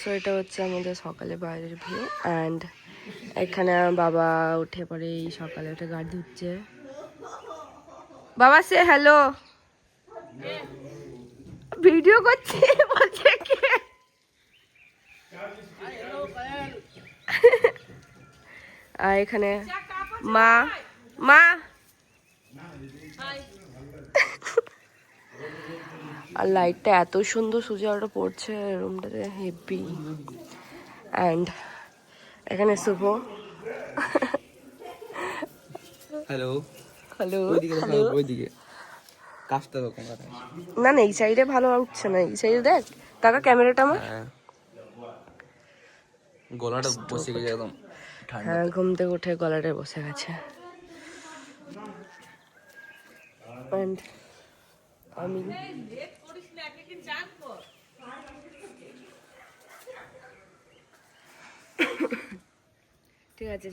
So এটা হচ্ছে আমাদের সকালে বাইরের ভিউ। অ্যান্ড এখানে আমার বাবা উঠে পড়ে, এই সকালে উঠে গাড়ি ধুচ্ছে। বাবা সে হ্যালো, ভিডিও করছি বলছে কে? আর এখানে মা মা আর লাইটটা এত সুন্দর সূর্য আলোটা পড়ছে রুমটাতে, হেভি। অ্যান্ড এখানে শুভ। হ্যালো হ্যালো হ্যালো ওইদিকে কাজটা রকম না না, এই সাইডে ভালো উঠছে না, এই সাইডে দেখ, টাকা ক্যামেরাটা আমার। গলাটা বসে গেছে একদম হ্যাঁ, ঘুম থেকে উঠে গলাটা বসে গেছে। And আমি ঠিক আছে।